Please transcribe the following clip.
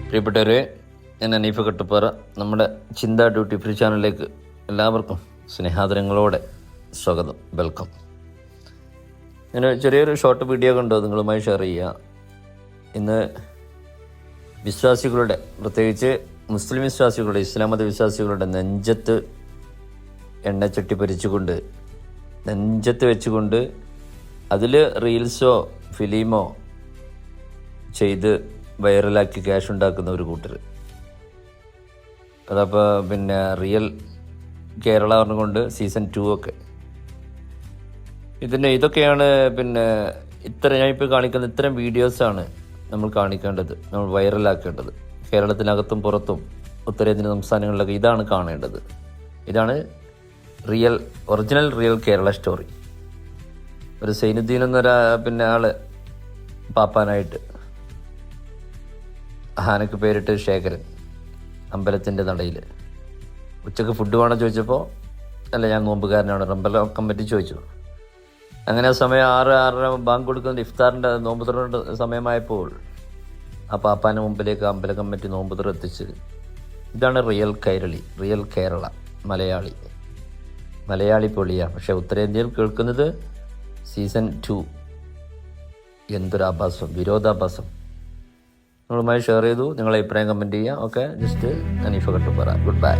പ്രിയപ്പെട്ടവരെ, ഞാൻ അനീഫ് കട്ടുപ്പാറ. നമ്മുടെ ചിന്ത ഡ്യൂട്ടി ഫ്രീ ചാനലിലേക്ക് എല്ലാവർക്കും സ്നേഹാദരങ്ങളോടെ സ്വാഗതം, വെൽക്കം. ഞാൻ ചെറിയൊരു ഷോർട്ട് വീഡിയോ കണ്ടോ നിങ്ങളുമായി ഷെയർ ചെയ്യുക. ഇന്ന് വിശ്വാസികളുടെ, പ്രത്യേകിച്ച് മുസ്ലിം വിശ്വാസികളുടെ, ഇസ്ലാം മത വിശ്വാസികളുടെ നെഞ്ചത്ത് എണ്ണച്ചട്ടി പരിച്ചുകൊണ്ട്, നെഞ്ചത്ത് വെച്ചുകൊണ്ട് അതിൽ റീൽസോ ഫിലിമോ ചെയ്ത് വൈറലാക്കി ക്യാഷ് ഉണ്ടാക്കുന്ന ഒരു കൂട്ടർ. അതപ്പോൾ റിയൽ കേരള പറഞ്ഞുകൊണ്ട് സീസൺ 2 ഒക്കെ. ഇതൊക്കെയാണ് ഞാനിപ്പോൾ കാണിക്കുന്ന ഇത്തരം വീഡിയോസാണ് നമ്മൾ കാണിക്കേണ്ടത്, നമ്മൾ വൈറലാക്കേണ്ടത്. കേരളത്തിനകത്തും പുറത്തും ഉത്തരേന്ത്യൻ സംസ്ഥാനങ്ങളിലൊക്കെ ഇതാണ് കാണേണ്ടത്. ഇതാണ് ഒറിജിനൽ റിയൽ കേരള സ്റ്റോറി. ഒരു സൈനുദ്ദീൻ എന്നൊരാ ആള് പാപ്പാനായിട്ട് ആനക്ക് പേരിട്ട് ശേഖരൻ അമ്പലത്തിൻ്റെ നടയിൽ ഉച്ചക്ക് ഫുഡ് വേണം ചോദിച്ചപ്പോൾ, അല്ല ഞാൻ നോമ്പുകാരനാണ്, അമ്പലം കമ്മിറ്റി ചോദിച്ചു. അങ്ങനെ സമയം 6:30 ബാങ്ക് കൊടുക്കുന്ന ഇഫ്താറിൻ്റെ നോമ്പ് തുറ സമയമായപ്പോൾ ആ പാപ്പാൻ്റെ മുമ്പിലേക്ക് അമ്പല കമ്മിറ്റി നോമ്പ് തുറ എത്തിച്ച്. ഇതാണ് റിയൽ കേരള മലയാളി പൊളിയാണ്. പക്ഷേ ഉത്തരേന്ത്യയിൽ കേൾക്കുന്നത് സീസൺ 2. എന്തൊരാഭാസം, വിരോധാഭാസം. നിങ്ങളുമായി ഷെയർ ചെയ്തു. നിങ്ങളെ അഭിപ്രായം കമൻറ്റ് ചെയ്യുക. Okay, just Aneef Kattuppara. Good bye.